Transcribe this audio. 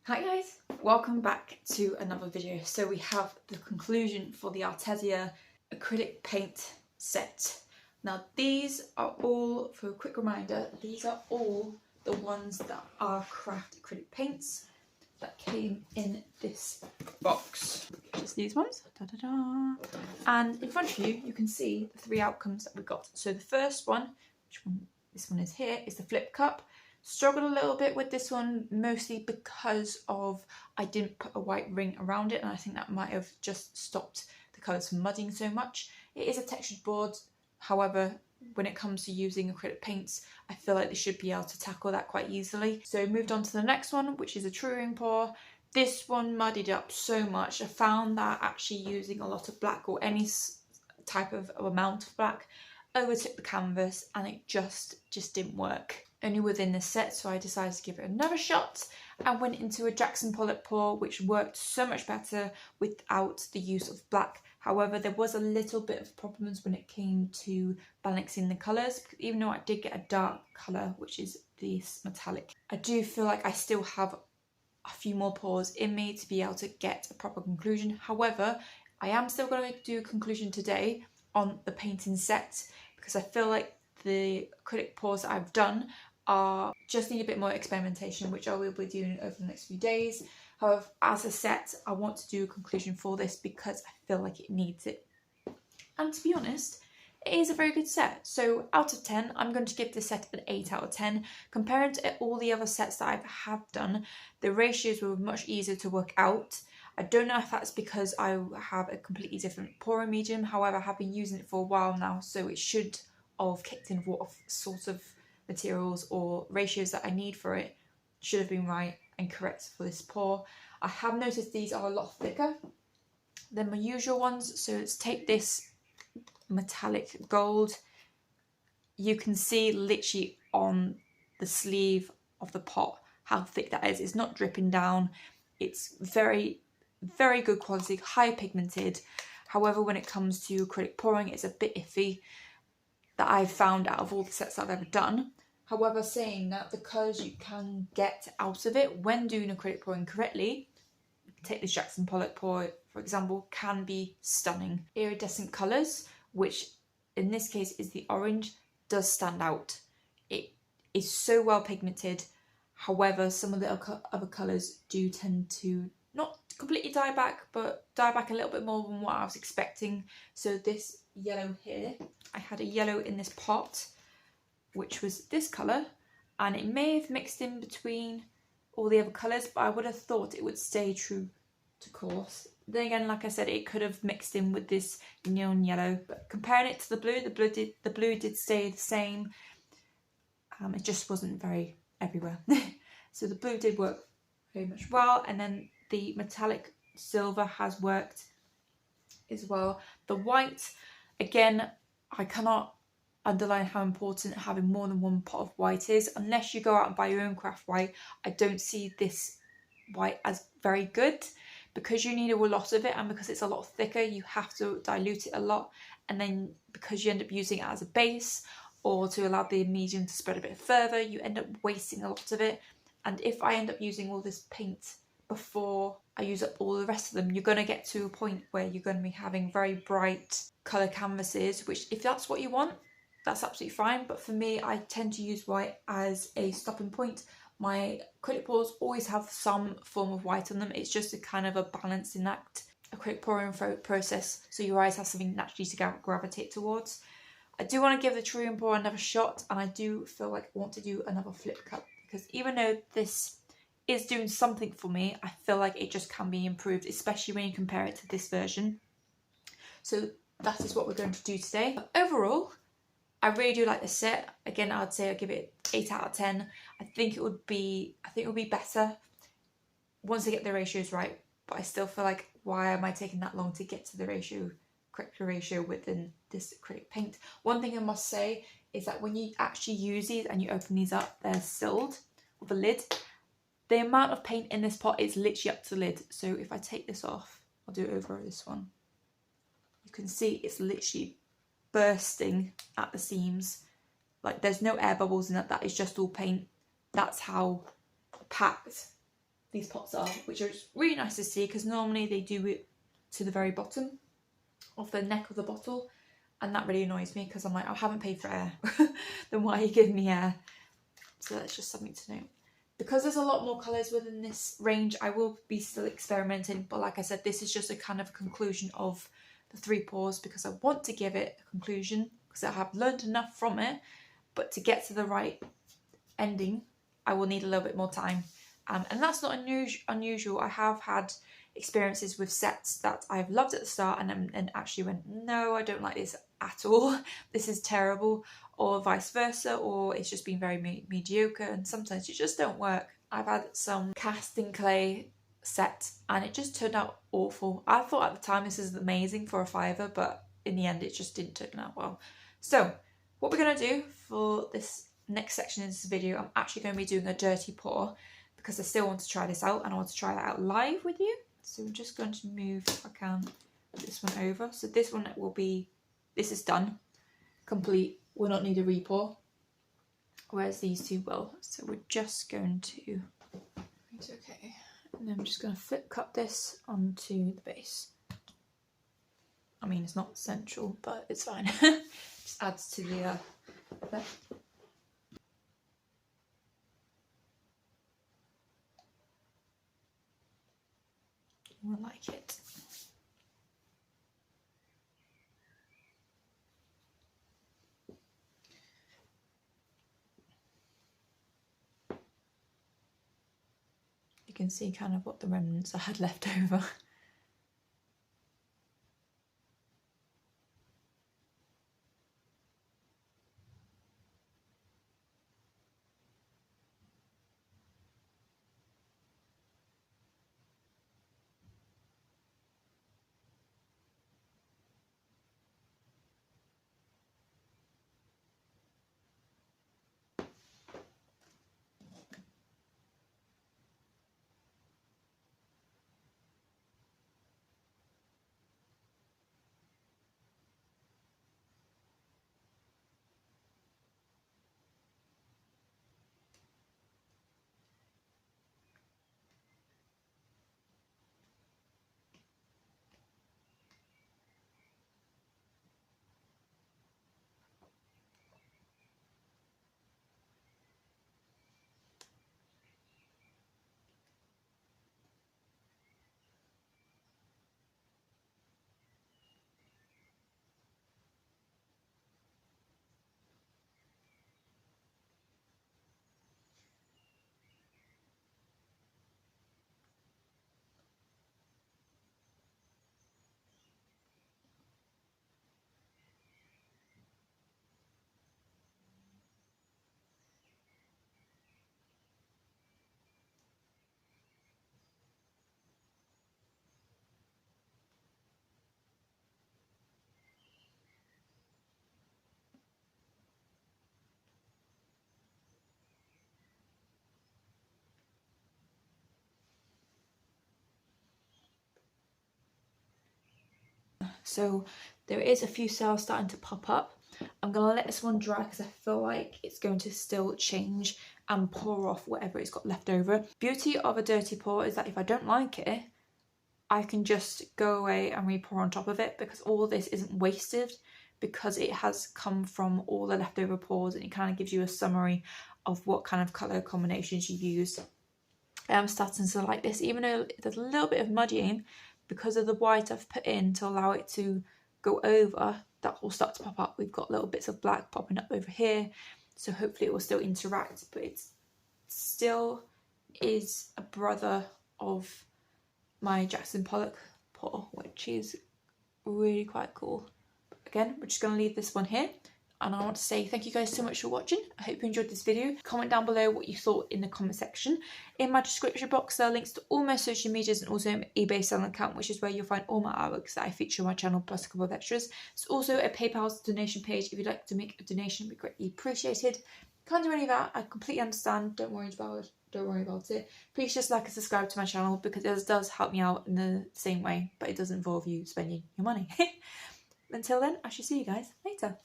Hi guys, welcome back to another video. So we have the conclusion for the Arteza acrylic paint set. Now these are all, for a quick reminder, these are all the ones that are craft acrylic paints that came in this box. Just these ones. Da, da, da. And in front of you, you can see the three outcomes that we got. So the first one, this one is here, is the flip cup. Struggled a little bit with this one, mostly because of I didn't put a white ring around it, and I think that might have just stopped the colours from mudding so much. It is a textured board, however, when it comes to using acrylic paints, I feel like they should be able to tackle that quite easily. So moved on to the next one, which is a true ring pour. This one muddied up so much. I found that actually using a lot of black or any type of amount of black overtook the canvas, and it just didn't work. Only within the set, so I decided to give it another shot and went into a Jackson Pollock pour, which worked so much better without the use of black. However, there was a little bit of problems when it came to balancing the colours, even though I did get a dark colour, which is this metallic. I do feel like I still have a few more pours in me to be able to get a proper conclusion. However, I am still going to do a conclusion today on the painting set, because I feel like the acrylic pours that I've done just need a bit more experimentation, which I will be doing over the next few days. However, as a set, I want to do a conclusion for this because I feel like it needs it. And to be honest, it is a very good set. So out of 10, I'm going to give this set an 8 out of 10. Compared to all the other sets that I have done, the ratios were much easier to work out. I don't know if that's because I have a completely different pouring medium. However, I have been using it for a while now, so it should have kicked in what sort of materials or ratios that I need for it should have been right and correct for this pour. I have noticed these are a lot thicker than my usual ones. So let's take this metallic gold. You can see literally on the sleeve of the pot how thick that is. It's not dripping down. It's very good quality, high pigmented. However, when it comes to acrylic pouring, it's a bit iffy, that I've found out of all the sets I've ever done. However, saying that, the colours you can get out of it when doing acrylic pouring correctly, take this Jackson Pollock pour for example, can be stunning. Iridescent colours, which in this case is the orange, does stand out. It is so well pigmented. However, some of the other colours do tend to not completely die back, but die back a little bit more than what I was expecting. So this yellow here, I had a yellow in this pot, which was this colour, and it may have mixed in between all the other colours, but I would have thought it would stay true to course. Then again, like I said, it could have mixed in with this neon yellow. But comparing it to the blue did stay the same. It just wasn't very everywhere. So the blue did work very much well, and then the metallic silver has worked as well. The white, again, I cannot underline how important having more than one pot of white is. Unless you go out and buy your own craft white, I don't see this white as very good, because you need a lot of it, and because it's a lot thicker, you have to dilute it a lot, and then because you end up using it as a base or to allow the medium to spread a bit further, you end up wasting a lot of it. And if I end up using all this paint before I use up all the rest of them, you're going to get to a point where you're going to be having very bright colour canvases, which if that's what you want, that's absolutely fine. But for me, I tend to use white as a stopping point. My acrylic pours always have some form of white on them. It's just a kind of a balancing act, acrylic pouring process, so your eyes have something naturally to gravitate towards. I do want to give the true and pour another shot, and I do feel like I want to do another flip cup, because even though this is doing something for me, I feel like it just can be improved, especially when you compare it to this version. So that is what we're going to do today. But overall, I really do like this set. Again, I'd say I'd give it 8 out of 10. I think it would be better once I get the ratios right. But I still feel like, why am I taking that long to get to the correct ratio within this acrylic paint? One thing I must say is that when you actually use these and you open these up, they're sealed with a lid. The amount of paint in this pot is literally up to the lid. So if I take this off, I'll do it over this one. You can see it's literally bursting at the seams. Like, there's no air bubbles in it. That is just all paint. That's how packed these pots are, which is really nice to see because normally they do it to the very bottom of the neck of the bottle, and that really annoys me because I'm like, I haven't paid for air. Then why are you giving me air? So that's just something to note. Because there's a lot more colours within this range, I will be still experimenting, but like I said, this is just a kind of conclusion of the 3 pours because I want to give it a conclusion because I have learned enough from it, but to get to the right ending I will need a little bit more time, and that's not unusual. I have had experiences with sets that I've loved at the start and actually went, no, I don't like this at all, this is terrible, or vice versa, or it's just been very mediocre, and sometimes it just don't work. I've had some casting clay set and it just turned out awful. I thought at the time this is amazing for a £5, but in the end it just didn't turn out well. So what we're going to do for this next section in this video, I'm actually going to be doing a dirty pour because I still want to try this out and I want to try that out live with you. So I'm just going to move, if I can, this one over. So this one will be, this is done, complete, will not need a re-pour, whereas these two will. So we're just going to, it's okay, and then I'm just going to flip cut this onto the base. I mean, it's not essential, but it's fine. Just adds to the effect. I like it. You can see kind of what the remnants I had left over. So there is a few cells starting to pop up. I'm going to let this one dry because I feel like it's going to still change and pour off whatever it's got left over. Beauty of a dirty pour is that if I don't like it, I can just go away and re-pour on top of it because all this isn't wasted because it has come from all the leftover pours, and it kind of gives you a summary of what kind of colour combinations you use. I'm starting to like this, even though there's a little bit of muddying because of the white I've put in to allow it to go over. That will start to pop up. We've got little bits of black popping up over here, so hopefully it will still interact, but it still is a brother of my Jackson Pollock pour, which is really quite cool. Again, we're just going to leave this one here, and I want to say thank you guys so much for watching. I hope you enjoyed this video. Comment down below what you thought in the comment section. In my description box there are links to all my social medias and also my eBay selling account, which is where you'll find all my artworks that I feature on my channel, plus a couple of extras. There's also a PayPal donation page if you'd like to make a donation, it'd be greatly appreciated. Can't do any of that, I completely understand, don't worry about it. Please just like and subscribe to my channel because it does help me out in the same way, but it does involve you spending your money. Until then, I shall see you guys later.